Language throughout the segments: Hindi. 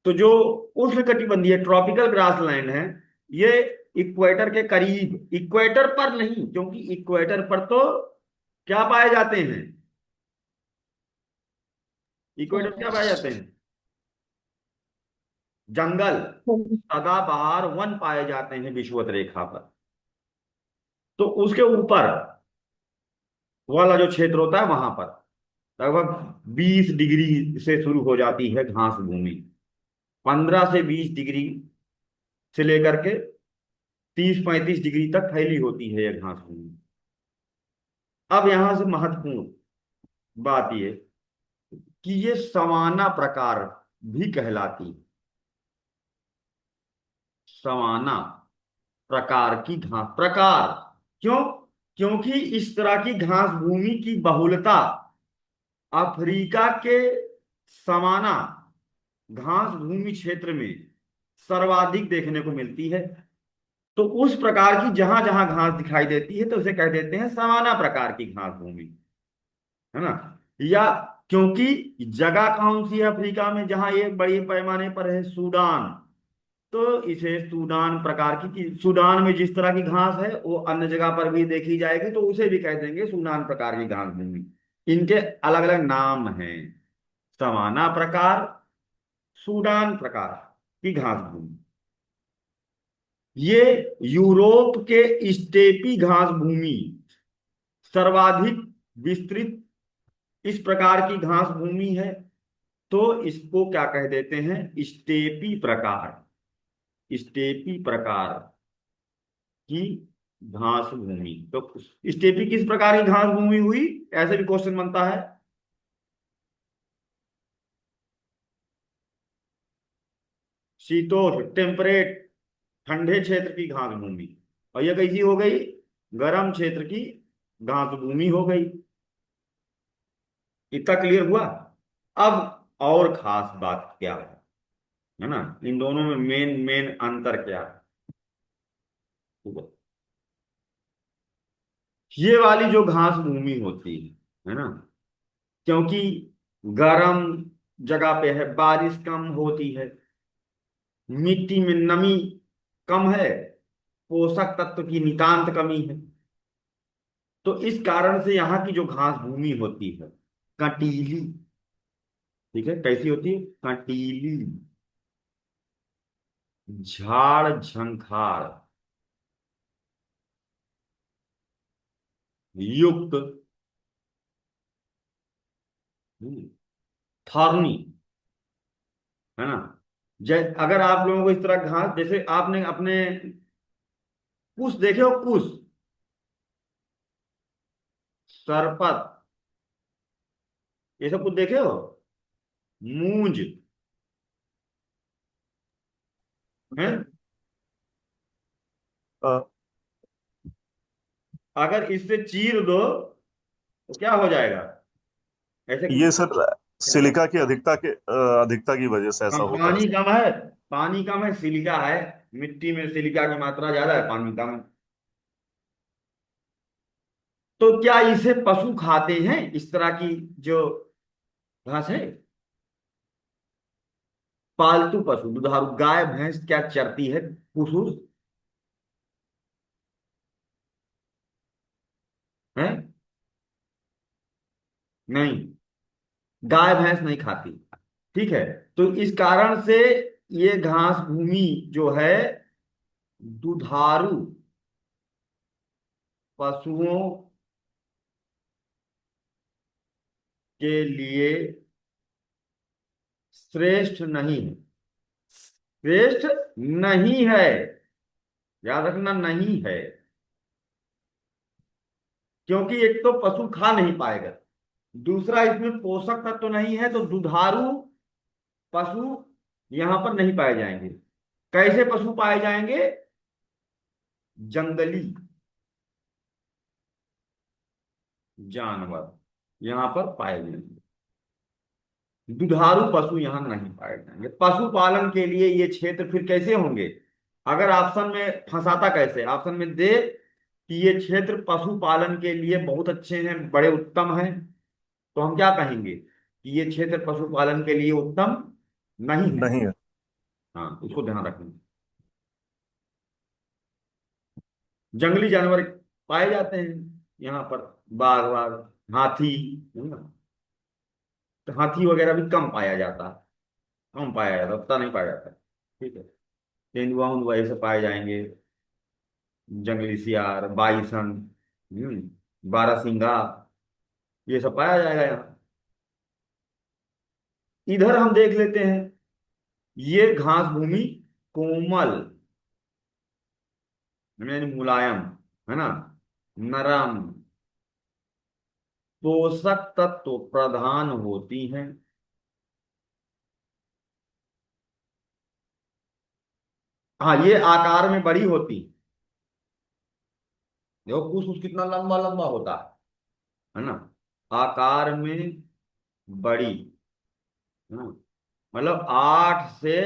तो जो उष्णकटिबंधीय ट्रॉपिकल ग्रासलैंड है, ये इक्वेटर के करीब, इक्वेटर पर नहीं, क्योंकि इक्वेटर पर तो क्या पाए जाते हैं, इक्वेटर क्या पाए जाते हैं, जंगल, सदाबहार वन पाए जाते हैं विषुवत रेखा पर। तो उसके ऊपर वाला जो क्षेत्र होता है वहां पर लगभग 20 डिग्री से शुरू हो जाती है घास भूमि। 15 से 20 डिग्री से लेकर के 30-35 डिग्री तक फैली होती है यह घास भूमि। अब यहां से महत्वपूर्ण बात यह कि ये सवाना प्रकार भी कहलाती है। सवाना प्रकार की घास, प्रकार क्यों? क्योंकि इस तरह की घास भूमि की बहुलता अफ्रीका के सवाना घास भूमि क्षेत्र में सर्वाधिक देखने को मिलती है। तो उस प्रकार की जहां जहां घास दिखाई देती है तो उसे कह देते हैं सवाना प्रकार की घास भूमि, है ना। या क्योंकि जगह कौन सी है अफ्रीका में जहां ये बड़े पैमाने पर है, सूडान, तो इसे सूडान प्रकार की, कि सूडान में जिस तरह की घास है वो अन्य जगह पर भी देखी जाएगी तो उसे भी कह देंगे सूडान प्रकार की घास भूमि। इनके अलग अलग नाम हैं, सवाना प्रकार, सूडान प्रकार की घास भूमि। ये यूरोप के स्टेपी घास भूमि सर्वाधिक विस्तृत इस प्रकार की घास भूमि है। तो इसको क्या कह देते हैं, स्टेपी प्रकार, स्टेपी प्रकार की घास भूमि। तो स्टेपी किस प्रकार की घास भूमि हुई, ऐसे भी क्वेश्चन बनता है। शीतोष्ण टेम्परेट, ठंडे क्षेत्र की घास भूमि। और यह कैसी हो गई, गर्म क्षेत्र की घास भूमि हो गई। इतना क्लियर हुआ। अब और खास बात क्या है ना, इन दोनों में मेन मेन अंतर क्या है। ये वाली जो घास भूमि होती है ना, क्योंकि गर्म जगह पे है, बारिश कम होती है, मिट्टी में नमी कम है, पोषक तत्व की नितांत कमी है, तो इस कारण से यहाँ की जो घास भूमि होती है कंटीली, ठीक है, कैसी होती है, कंटीली, झाड़ झंखाड़ युक्त, थॉर्नी, है ना। अगर आप लोगों को इस तरह घास, जैसे आपने अपने कुश देखे हो, कुश, सरपत, ये सब कुछ देखे हो, मूंज, है, अ, अगर इससे चीर दो तो क्या हो जाएगा, ऐसे ये सर सिलिका की अधिकता की वजह से हम, ऐसा होता है पानी सर। कम है, पानी कम है, सिलिका है, मिट्टी में सिलिका की मात्रा ज्यादा है, पानी कम है। तो क्या इसे पशु खाते हैं, इस तरह की जो घास है, पालतू पशु, दुधारू गाय भैंस क्या चरती है, फूस है, नहीं, गाय भैंस नहीं खाती, ठीक है। तो इस कारण से ये घास भूमि जो है दुधारू पशुओं के लिए श्रेष्ठ नहीं है, श्रेष्ठ नहीं है, याद रखना, नहीं है। क्योंकि एक तो पशु खा नहीं पाएगा, दूसरा इसमें पोषक तत्व तो नहीं है, तो दुधारू पशु यहां पर नहीं पाए जाएंगे। कैसे पशु पाए जाएंगे, जंगली जानवर यहां पर पाए जाएंगे, दुधारू पशु यहां नहीं पाए जाएंगे। पशुपालन के लिए ये क्षेत्र फिर कैसे होंगे, अगर ऑप्शन में फंसाता कैसे, ऑप्शन में दे कि ये क्षेत्र पशुपालन के लिए बहुत अच्छे हैं, बड़े उत्तम हैं, तो हम क्या कहेंगे कि ये क्षेत्र पशुपालन के लिए उत्तम नहीं है। नहीं है। हाँ, उसको ध्यान रखना। जंगली जानवर पाए जाते हैं यहाँ पर, बाघ वाघ, हाथी, है ना। तो हाथी वगैरह भी कम पाया जाता है, कम पाया जाता है, उतना नहीं पाया जाता है। ठीक है। तेंदुआ उन्दुआ ये सब पाए जाएंगे, जंगली सियार, बाइसन, बारहसिंगा, ये सब पाया जाएगा यहाँ। इधर हम देख लेते हैं, ये घास भूमि कोमल, यानी मुलायम, है ना, नरम, पोषक तत्व प्रधान होती हैं। हाँ, ये आकार में बड़ी होती। देखो कुछ कुछ कितना लंबा लंबा होता है ना। आकार में बड़ी, है ना, मतलब 8 से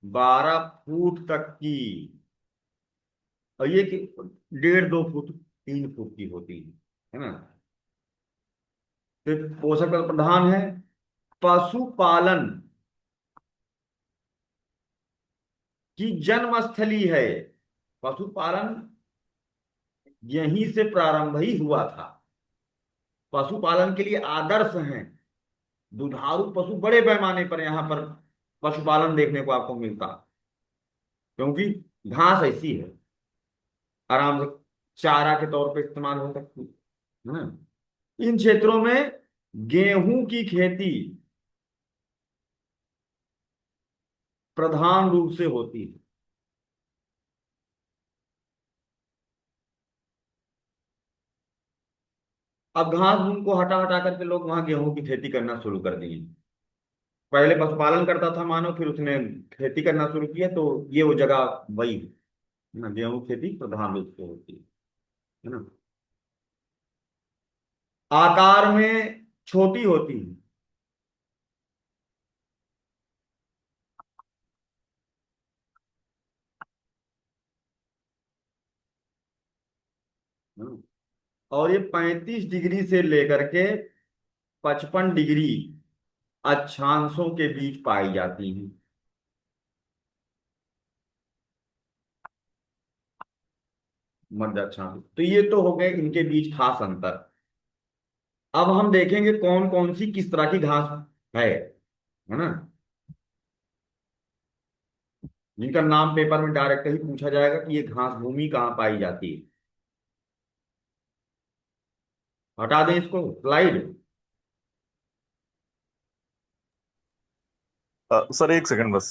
12 फुट तक की। और ये 1.5 2 फुट, 3 फुट की होती है ना। फिर पोषक तत्व प्रधान है। पशुपालन की जन्म स्थली है। पशुपालन यहीं से प्रारंभ ही हुआ था। पशुपालन के लिए आदर्श हैं। दुधारू पशु बड़े पैमाने पर यहाँ पर पशुपालन देखने को आपको मिलता, क्योंकि घास ऐसी है, आराम से चारा के तौर पे इस्तेमाल हो सकती है ना। इन क्षेत्रों में गेहूं की खेती प्रधान रूप से होती है। अब घास भूमि को हटा हटा करके लोग वहां गेहूं की खेती करना शुरू कर दिए। पहले पशुपालन करता था मानव, फिर उसने खेती करना शुरू किया, तो ये वो जगह वही है ना, गेहूं खेती प्रधान रूप से होती है ना। आकार में छोटी होती है ना? और ये 35 डिग्री से लेकर के 55 डिग्री अक्षांशों के बीच पाई जाती हैं। मध्य अक्षांश, तो ये तो हो गए इनके बीच खास अंतर। अब हम देखेंगे कौन कौन सी किस तरह की घास है ना, जिनका नाम पेपर में डायरेक्ट ही पूछा जाएगा कि ये घास भूमि कहाँ पाई जाती है। हटा दें इसको स्लाइड। सर एक सेकंड बस।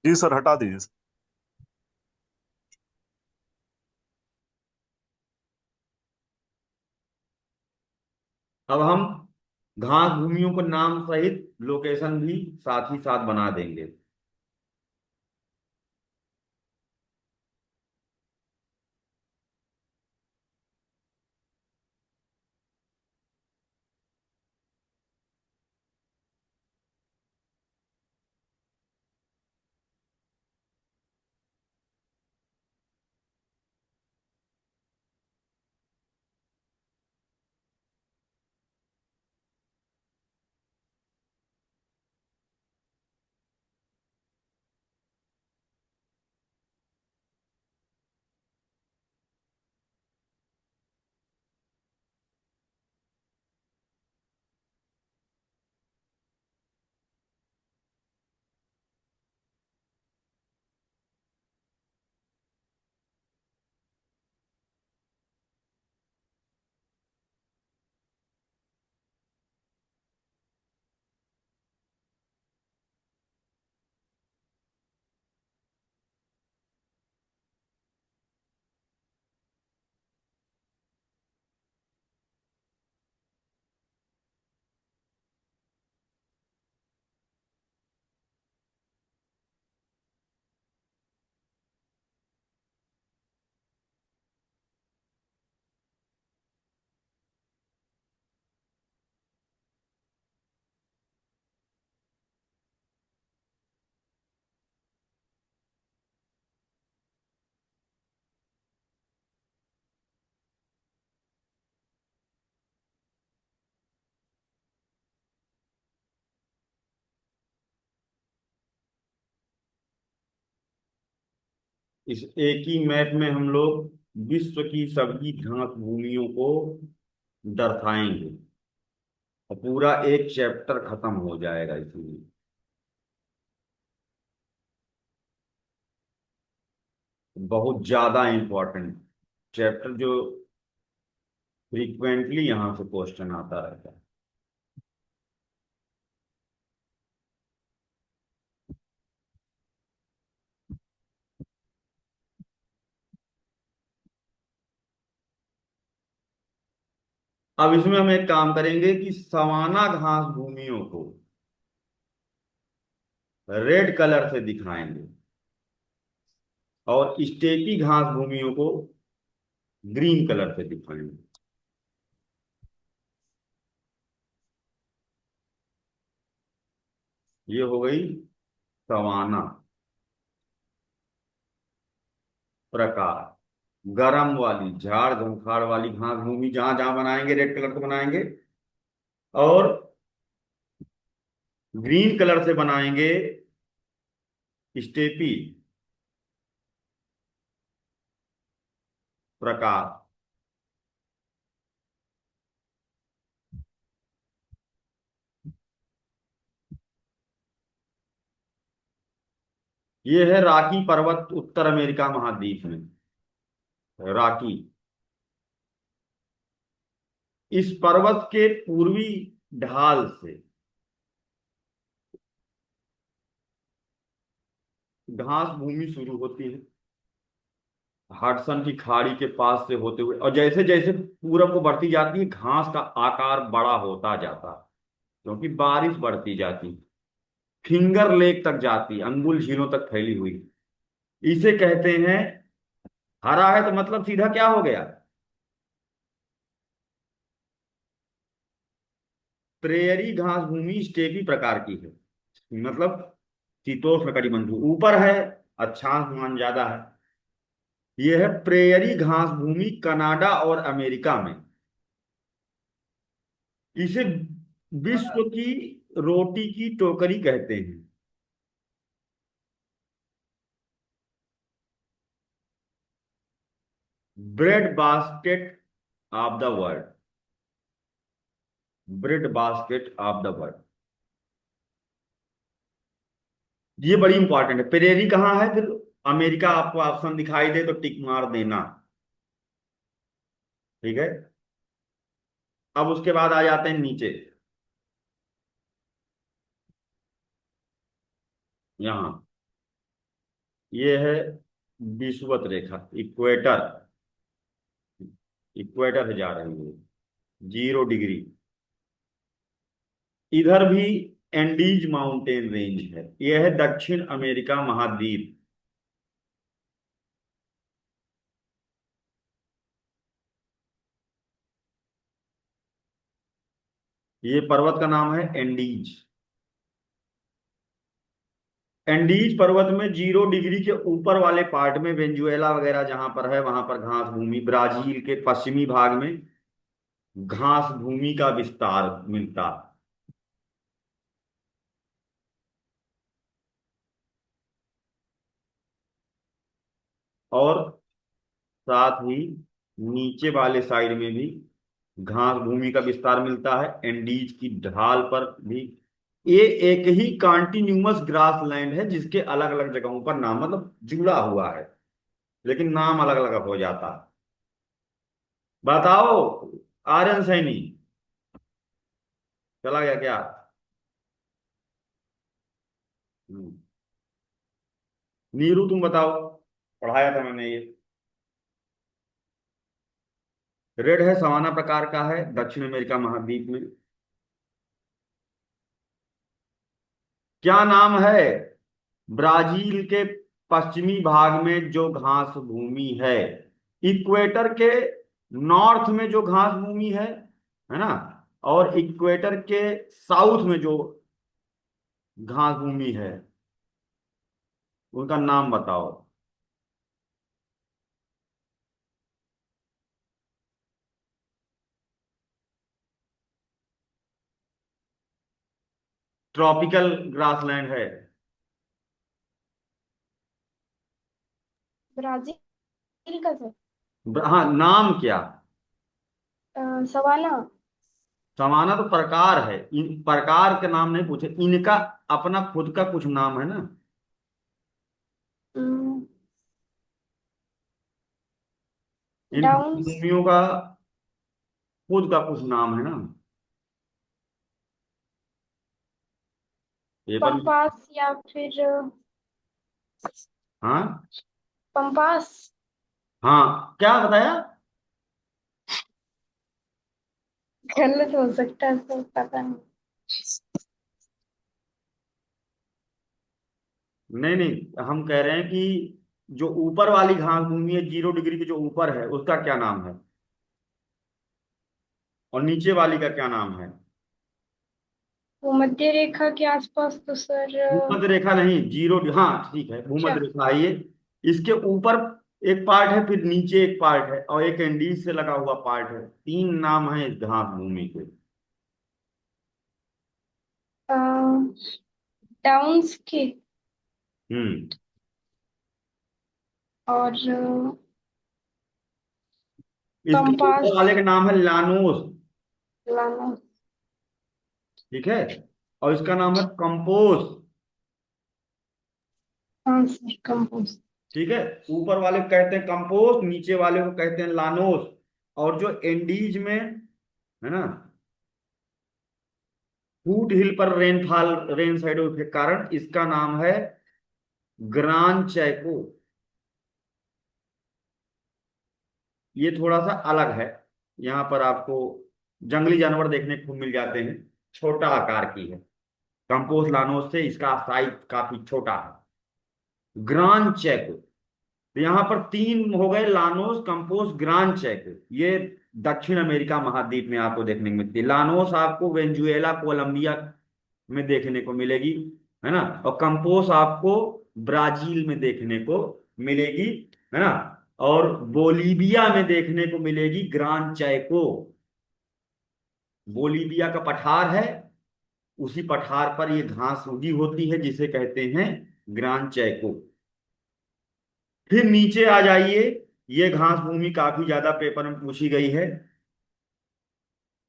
जी सर, हटा दीजिए। अब हम घास भूमियों को नाम सहित लोकेशन भी साथ ही साथ बना देंगे। इस एक ही मैप में हम लोग विश्व की सभी घास भूमियों को दर्शाएंगे और पूरा एक चैप्टर खत्म हो जाएगा इसमें। बहुत ज्यादा इंपॉर्टेंट चैप्टर जो फ्रीक्वेंटली यहाँ से क्वेश्चन आता रहता है। अब इसमें हम एक काम करेंगे कि सवाना घास भूमियों को रेड कलर से दिखाएंगे और स्टेपी घास भूमियों को ग्रीन कलर से दिखाएंगे। ये हो गई सवाना प्रकार। गरम वाली झाड़ झंखाड़ वाली घास भूमि जहां जहां बनाएंगे रेड कलर से बनाएंगे, और ग्रीन कलर से बनाएंगे स्टेपी प्रकार। ये है राकी पर्वत उत्तर अमेरिका महाद्वीप में। राकी इस पर्वत के पूर्वी ढाल से घास भूमि शुरू होती है, हडसन की खाड़ी के पास से होते हुए, और जैसे जैसे पूरब को बढ़ती जाती है घास का आकार बड़ा होता जाता है क्योंकि बारिश बढ़ती जाती, फिंगर लेक तक जाती, अंगुल झीलों तक फैली हुई। इसे कहते हैं, हरा है तो मतलब सीधा क्या हो गया, प्रेयरी घास भूमि स्टेपी प्रकार की है, मतलब शीतोष्ण कटिबंधीय ऊपर है, अक्षांश ज्यादा है। यह है प्रेयरी घास भूमि कनाडा और अमेरिका में। इसे विश्व की रोटी की टोकरी कहते हैं। Bread basket of the world, bread basket of the world. ये बड़ी इंपॉर्टेंट है। प्रेयरी कहाँ है फिर, अमेरिका आपको ऑप्शन दिखाई दे तो टिक मार देना। ठीक है। अब उसके बाद आ जाते हैं नीचे, यहां ये है विषुवत रेखा, इक्वेटर, इक्वेटर से जा रही है 0 डिग्री। इधर भी एंडीज माउंटेन रेंज है। यह है दक्षिण अमेरिका महाद्वीप। ये पर्वत का नाम है एंडीज। एंडीज पर्वत में 0 डिग्री के ऊपर वाले पार्ट में वेनेजुएला वगैरह जहां पर है वहां पर घास भूमि, ब्राजील के पश्चिमी भाग में घास भूमि का विस्तार मिलता। और साथ ही नीचे वाले साइड में भी घास भूमि का विस्तार मिलता है, एंडीज की ढाल पर भी। ये एक ही कॉन्टिन्यूअस ग्रास लैंड है जिसके अलग अलग जगहों पर नाम, मतलब जुड़ा हुआ है लेकिन नाम अलग अलग हो जाता है। बताओ, आर्यन सैनी चला गया क्या? हम्म। नीरू तुम बताओ, पढ़ाया था मैंने ये। रेड है सवाना प्रकार का है, दक्षिण अमेरिका महाद्वीप में। क्या नाम है ब्राजील के पश्चिमी भाग में जो घास भूमि है, इक्वेटर के नॉर्थ में जो घास भूमि है ना, और इक्वेटर के साउथ में जो घास भूमि है, उनका नाम बताओ। ट्रॉपिकल ग्रासलैंड है। ब्राजील का सर। हाँ, नाम क्या? सवाना। समाना तो प्रकार है, इन प्रकार के नाम नहीं पूछे, इनका अपना खुद का कुछ नाम है ना। इन डाउन्स। भूमियों का खुद का कुछ नाम है ना। पेपर में। पंपास या फिर हाँ। पंपास। हाँ, क्या बताया? गलत हो सकता है सर, पता नहीं। नहीं नहीं, हम कह रहे हैं कि जो ऊपर वाली घास भूमि है 0 डिग्री के जो ऊपर है उसका क्या नाम है, और नीचे वाली का क्या नाम है? वो मध्य रेखा के आसपास तो सर भूमध्य रेखा नहीं, हाँ ठीक है, अच्छा। भूमध्य रेखा है ये। इसके ऊपर एक पार्ट है, फिर नीचे एक पार्ट है, और एक एंडीज से लगा हुआ पार्ट है। 3 नाम है इस घास भूमि के। डाउन्स के। हम्म। और इसके ऊपर पंपास। वाले का नाम है लानोस। लाना। ठीक है। और इसका नाम है कंपोज। हाँ सर, कंपोस्ट। ठीक है। ऊपर वाले को कहते हैं कंपोस्ट, नीचे वाले को कहते हैं लानोस। और जो एंडीज में है ना, फूट हिल पर रेनफॉल, रेन साइडो के कारण इसका नाम है ग्रान चैको। ये थोड़ा सा अलग है। यहाँ पर आपको जंगली जानवर देखने को मिल जाते हैं, छोटा आकार की है। कंपोस्ट लानोस से इसका साइज काफी छोटा है, ग्रान चैको। तो यहाँ पर 3 हो गए, लानोस, कंपोस्ट, ग्रान चैको। ये दक्षिण अमेरिका महाद्वीप में आपको देखने को मिलती है। लानोस आपको वेनेजुएला, कोलंबिया में देखने को मिलेगी, है ना। और कंपोस्ट आपको ब्राजील में देखने को मिलेगी, है ना। और बोलीविया में देखने को मिलेगी ग्रान चैको। बोलीविया का पठार है, उसी पठार पर ये घास उगी होती है जिसे कहते हैं ग्रान चैको। फिर नीचे आ जाइए। ये घास भूमि काफी ज्यादा पेपर में पूछी गई है।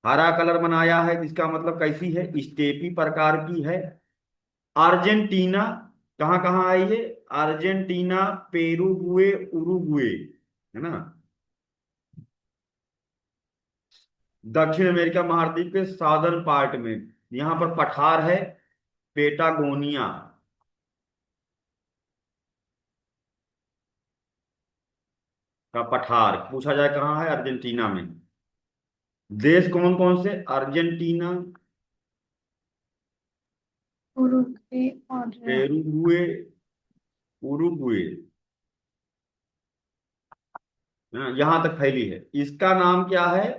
हरा कलर बनाया है, इसका मतलब कैसी है, स्टेपी प्रकार की है। अर्जेंटीना, कहाँ कहाँ आई है? अर्जेंटीना, पेरुगुए, उरुगुए, है ना। दक्षिण अमेरिका महाद्वीप के साउदर्न पार्ट में यहाँ पर पठार है, पेटागोनिया का पठार पूछा जाए कहाँ है, अर्जेंटीना में। देश कौन कौन से? अर्जेंटीना, उरुग्वे और पेरुगुए, उरुग्वे, है ना, यहाँ तक फैली है। इसका नाम क्या है?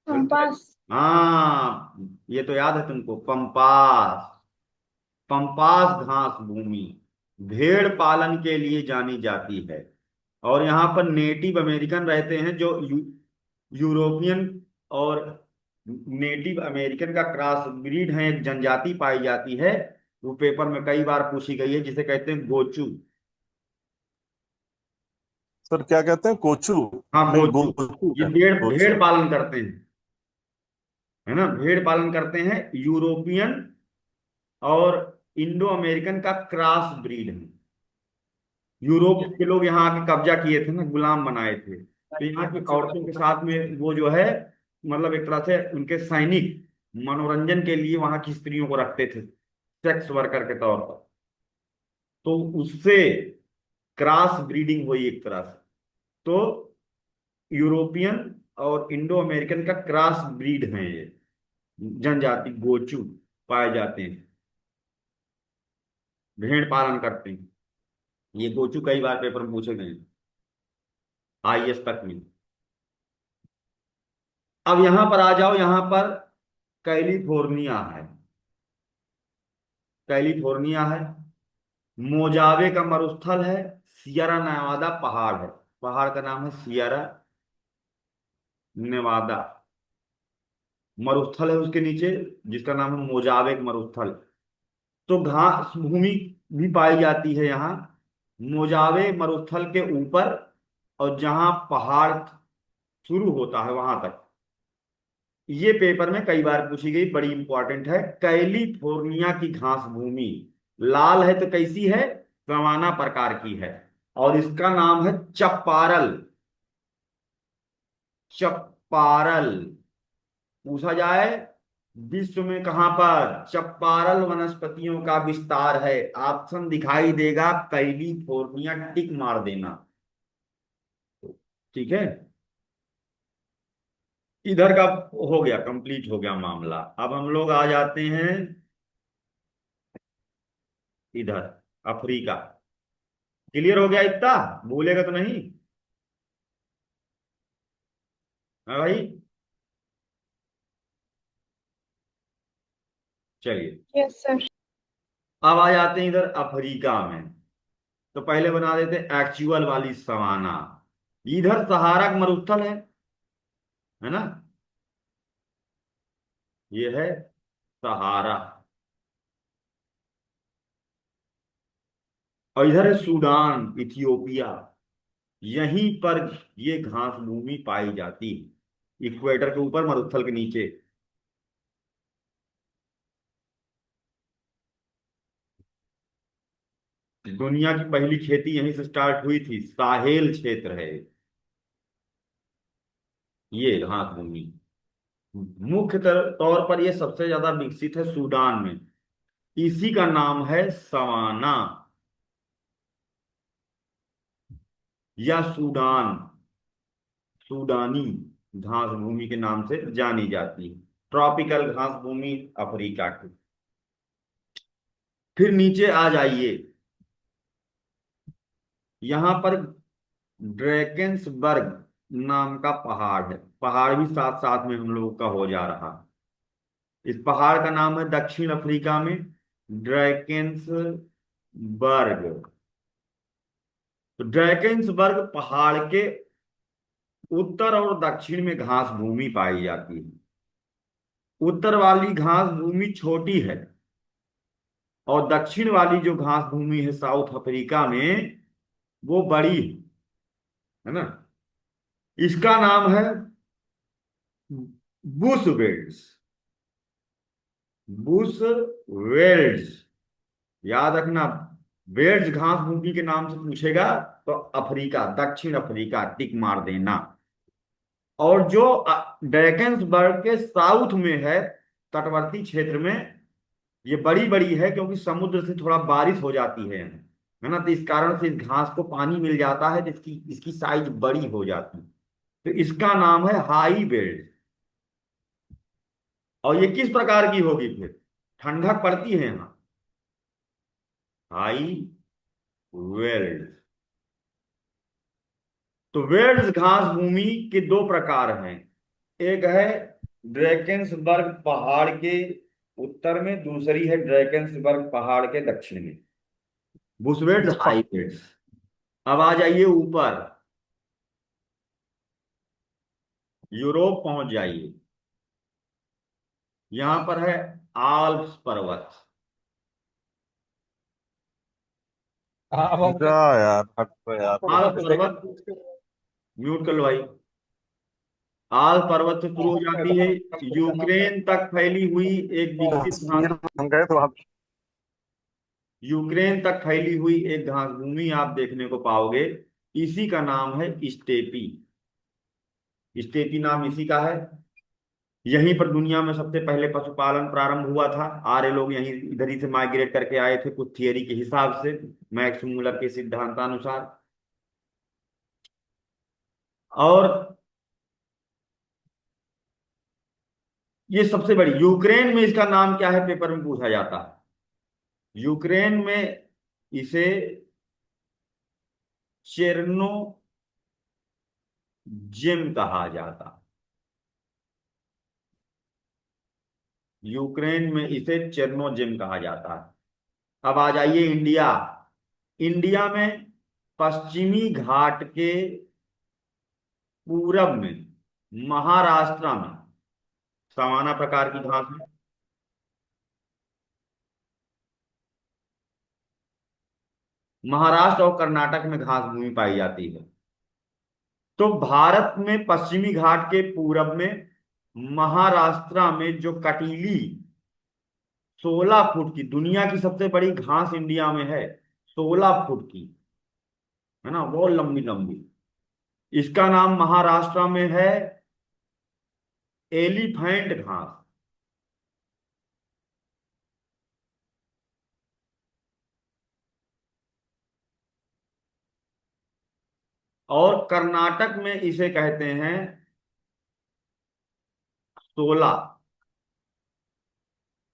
पंपास। हाँ, ये तो याद है तुमको, पंपास। पंपास घास भूमि भेड़ पालन के लिए जानी जाती है। और यहाँ पर नेटिव अमेरिकन रहते हैं, जो यूरोपियन और नेटिव अमेरिकन का क्रॉस ब्रीड है, एक जनजाति पाई जाती है। वो पेपर में कई बार पूछी गई है, जिसे कहते हैं गोचू। सर क्या कहते हैं, कोचू? हाँ, नहीं, गोचू। गोचू ये है, भेड़ भेड़ गोचू। पालन करते हैं, है ना, भेड़ पालन करते हैं। यूरोपियन और इंडो अमेरिकन का क्रॉस ब्रीड है। यूरोप के लोग यहाँ आके कब्जा किए थे ना, गुलाम बनाए थे, तो यहाँ की औरतों के साथ में वो जो है, मतलब एक तरह से उनके सैनिक मनोरंजन के लिए वहां की स्त्रियों को रखते थे, सेक्स वर्कर के तौर पर। तो उससे क्रॉस ब्रीडिंग हुई एक तरह से। तो यूरोपियन और इंडो अमेरिकन का क्रॉस ब्रीड है ये जनजाति गोचू, पाए जाते हैं, भेड़ पालन करते हैं। ये गोचू कई बार पेपर में पूछे गए हैं, आईएएस तक में। अब यहां पर आ जाओ, यहां पर कैलिफोर्निया है। कैलिफोर्निया है, मोजावे का मरुस्थल है, सियरा नेवादा पहाड़ है। पहाड़ का नाम है सियरा नेवादा। मरुस्थल है उसके नीचे, जिसका नाम है मोजावे मरुस्थल। तो घास भूमि भी पाई जाती है यहाँ। मोजावे मरुस्थल के ऊपर और जहां पहाड़ शुरू होता है वहां तक। ये पेपर में कई बार पूछी गई, बड़ी इंपॉर्टेंट है। कैलिफोर्निया की घास भूमि लाल है तो कैसी है? सवाना प्रकार की है। और इसका नाम है चप्पारल। चप्पारल पूछा जाए, विश्व में कहां पर चप्पारल वनस्पतियों का विस्तार है? ऑप्शन दिखाई देगा कैलिफोर्निया, टिक मार देना। ठीक है, इधर का हो गया, कंप्लीट हो गया मामला। अब हम लोग आ जाते हैं इधर, अफ्रीका। क्लियर हो गया इतना? भूलेगा तो नहीं? हाँ भाई, चलिए। Yes sir. अब आ जाते हैं इधर अफ्रीका में। तो पहले बना देते हैं एक्चुअल वाली सवाना। इधर सहारा का मरुस्थल है ना? ये है सहारा। और इधर है सूडान, इथियोपिया। यहीं पर ये घास भूमि पाई जाती है, इक्वेटर के ऊपर, मरुस्थल के नीचे। दुनिया की पहली खेती यहीं से स्टार्ट हुई थी, साहेल क्षेत्र है ये घास भूमि। मुख्य तौर पर यह सबसे ज्यादा विकसित है सूडान में। इसी का नाम है सवाना या सूडान। सूडानी घास भूमि के नाम से जानी जाती है। ट्रॉपिकल घास भूमि अफ्रीका की। फिर नीचे आ जाइए, यहां पर ड्रैकेंसबर्ग नाम का पहाड़ है। पहाड़ भी साथ साथ में हम लोगों का हो जा रहा है। इस पहाड़ का नाम है दक्षिण अफ्रीका में ड्रैकेंसबर्ग। तो ड्रैकेंसबर्ग पहाड़ के उत्तर और दक्षिण में घास भूमि पाई जाती है। उत्तर वाली घास भूमि छोटी है और दक्षिण वाली जो घास भूमि है साउथ अफ्रीका में, वो बड़ी है ना? इसका नाम है बुश वेल्ड्स। बुश वेल्ड्स, याद रखना। वेल्ड्स घास भूमि के नाम से पूछेगा तो अफ्रीका, दक्षिण अफ्रीका, टिक मार देना। और जो ड्रैकेंसबर्ग के साउथ में है, तटवर्ती क्षेत्र में, ये बड़ी बड़ी है क्योंकि समुद्र से थोड़ा बारिश हो जाती है ना? तो इस कारण से इस घास को पानी मिल जाता है, जिसकी इसकी साइज बड़ी हो जाती है। तो इसका नाम है हाई बेल्ट। और ये किस प्रकार की होगी फिर? ठंडक पड़ती है यहाँ, हाई वेल्ड। तो वेल्ड्स घास भूमि के दो प्रकार हैं। एक है ड्रैकेंसबर्ग पहाड़ के उत्तर में, दूसरी है ड्रैकेंसबर्ग पहाड़ के दक्षिण में, बुशवेल्ड्स हाई वेल्ड्स। अब आ जाइए ऊपर, यूरोप पहुंच जाइए। यहां पर है आल्प्स पर्वत। हाँ अब हम जा यार, हट तो यार। आल्प पर्वत, म्यूट कर लो भाई। आल्प पर्वत से शुरू हो जाती है, यूक्रेन तक फैली हुई एक विकसित घास। कश्मीर हम गए तो वहां यूक्रेन तक फैली हुई एक घास भूमि आप देखने को पाओगे। इसी का नाम है स्टेपी। स्टेपी नाम इसी का है। यहीं पर दुनिया में सबसे पहले पशुपालन प्रारंभ हुआ था। आर्य लोग यहीं इधर ही से माइग्रेट करके आए थे, कुछ थियरी के हिसाब से, मैक्स मूलर के सिद्धांतानुसार। और ये सबसे बड़ी, यूक्रेन में इसका नाम क्या है पेपर में पूछा जाता है। यूक्रेन में इसे चेरनो जिम कहा जाता। यूक्रेन में इसे चेरनोजिम कहा जाता है। अब आ जाइए इंडिया। इंडिया में पश्चिमी घाट के पूरब में, महाराष्ट्र में, सवाना प्रकार की घास है। महाराष्ट्र और कर्नाटक में घास भूमि पाई जाती है। तो भारत में पश्चिमी घाट के पूरब में महाराष्ट्र में जो कटीली 16 फुट की दुनिया की सबसे बड़ी घास इंडिया में है, 16 फुट की, है ना, बहुत लंबी लंबी। इसका नाम महाराष्ट्र में है एलिफेंट घास। और कर्नाटक में इसे कहते हैं सोला।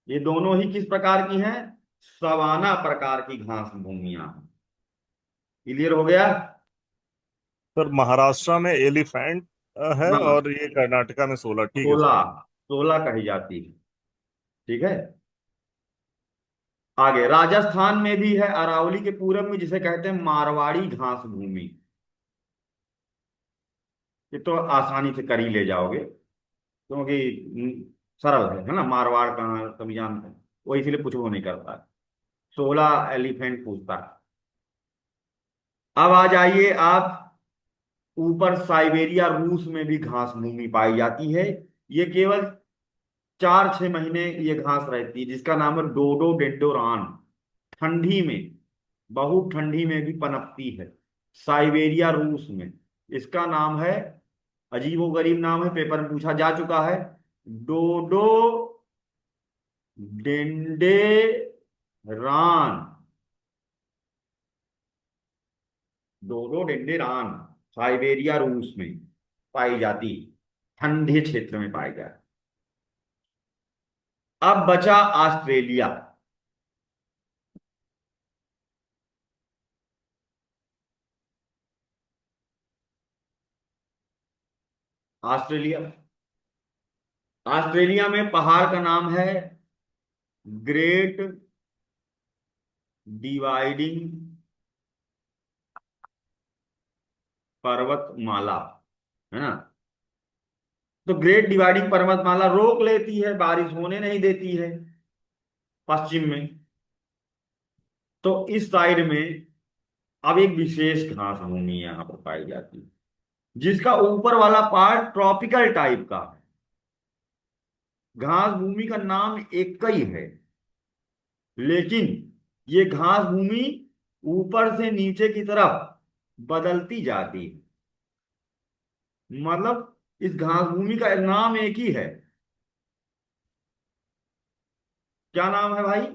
ये दोनों ही किस प्रकार की हैं? सवाना प्रकार की घास भूमियां। क्लियर हो गया? सर महाराष्ट्र में एलिफेंट है हाँ, और ये कर्नाटका में 16, ठीक है सोला, सर। सोला कही जाती है। ठीक है। आगे राजस्थान में भी है अरावली के पूरब में, जिसे कहते हैं मारवाड़ी घास भूमि। ये तो आसानी से कर ही ले जाओगे, क्योंकि सरल है ना, मारवाड़ का सभी जानते हैं, वो इसीलिए कुछ वो नहीं करता है। 16 एलिफेंट पूछता है। अब आ जाइए आप ऊपर, साइबेरिया रूस में भी घास भूमि पाई जाती है। ये केवल 4-6 महीने ये घास रहती है, जिसका नाम है डोडोडेंडोरान। ठंडी में, बहुत ठंडी में भी पनपती है, साइबेरिया रूस में। इसका नाम है, अजीबो गरीब नाम है, पेपर में पूछा जा चुका है, डोडो डेंडेरान। डोडोडेंडेरान साइबेरिया रूस में पाई जाती, ठंडे क्षेत्र में पाई जाती। अब बचा ऑस्ट्रेलिया। ऑस्ट्रेलिया, ऑस्ट्रेलिया में पहाड़ का नाम है ग्रेट डिवाइडिंग पर्वतमाला, है ना। तो ग्रेट डिवाइडिंग पर्वतमाला रोक लेती है, बारिश होने नहीं देती है पश्चिम में। तो इस साइड में अब एक विशेष घास भूमि यहाँ पर पाई जाती है, जिसका ऊपर वाला पार्ट ट्रॉपिकल टाइप का है। घास भूमि का नाम एक ही है, लेकिन ये घास भूमि ऊपर से नीचे की तरफ बदलती जाती है। मतलब इस घास भूमि का नाम एक ही है। क्या नाम है भाई?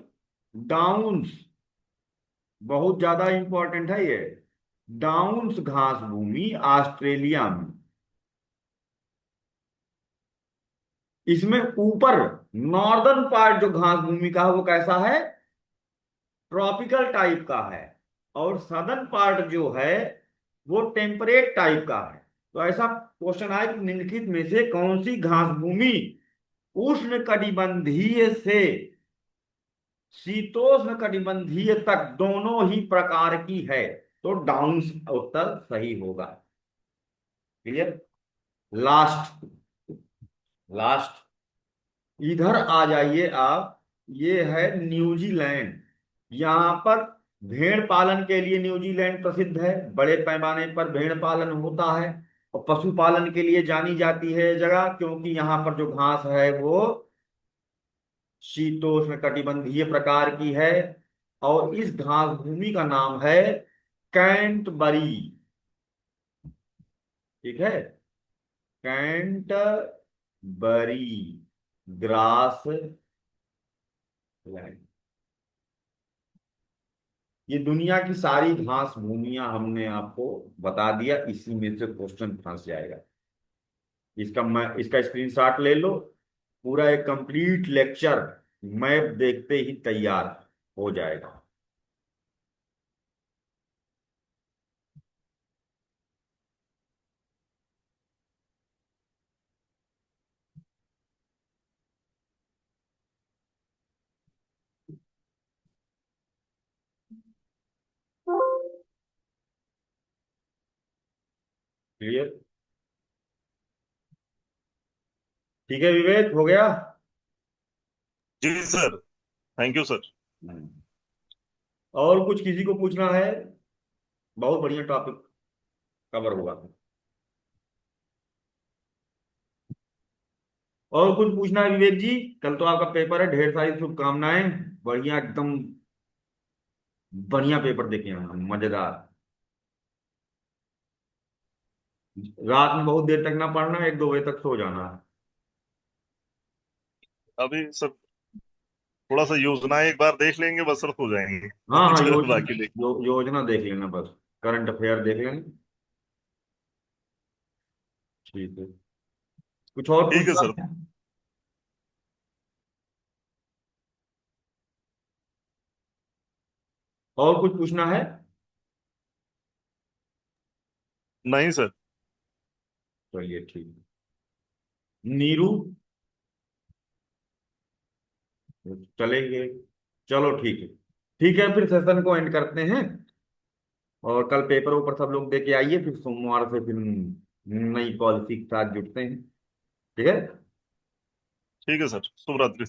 डाउन्स। बहुत ज्यादा इंपॉर्टेंट है ये। डाउन्स घास भूमि ऑस्ट्रेलिया में। इसमें ऊपर नॉर्दर्न पार्ट जो घास भूमि का है वो कैसा है? ट्रॉपिकल टाइप का है। और सदर्न पार्ट जो है वो टेम्परेट टाइप का है। तो ऐसा क्वेश्चन आए कि निम्नलिखित में से कौन सी घास भूमि उष्ण कटिबंधीय से शीतोष्ण कटिबंधीय तक दोनों ही प्रकार की है? तो डाउन उत्तर सही होगा। क्लियर? लास्ट, लास्ट, इधर आ जाइए आप। ये है न्यूजीलैंड। यहाँ पर भेड़ पालन के लिए न्यूजीलैंड प्रसिद्ध है, बड़े पैमाने पर भेड़ पालन होता है। और पशुपालन के लिए जानी जाती है ये जगह, क्योंकि यहाँ पर जो घास है वो शीतोष्ण कटिबंधीय प्रकार की है। और इस घास भूमि का नाम है कैंटबरी। ठीक है, कैंटबरी ग्रास लैंड। ये दुनिया की सारी घास भूमियां हमने आपको बता दिया, इसी में से क्वेश्चन फंस जाएगा। इसका स्क्रीनशॉट ले लो। पूरा एक कंप्लीट लेक्चर मैप देखते ही तैयार हो जाएगा। क्लियर? ठीक है विवेक, हो गया? जी सर, थैंक यू सर। हम्म। और कुछ किसी को पूछना है? बहुत बढ़िया टॉपिक कवर होगा। और कुछ पूछना है विवेक जी? कल तो आपका पेपर है, ढेर सारी शुभकामनाएं। बढ़िया एकदम बढ़िया पेपर देखे हैं, मजेदार। रात में बहुत देर तक ना पढ़ना, 1-2 बजे तक सो जाना। अभी सब थोड़ा सा योजनाएं एक बार देख लेंगे, बस सब हो जाएंगे। हाँ हाँ, बाकी देख। योजना देख लेना बस। करंट अफेयर देख लेना। ठीक है। कुछ और ठीक है पूछना सर। है? और कुछ पूछना है? नहीं सर। चलिए ठीक है। नीरू, चलेंगे। चलो ठीक है। ठीक है, फिर सेशन को एंड करते हैं। और कल पेपर ऊपर सब लोग दे के आइए, फिर सोमवार से फिर नई पॉलिसी के साथ जुड़ते हैं। ठीक है। ठीक है सर, शुभ रात्रि।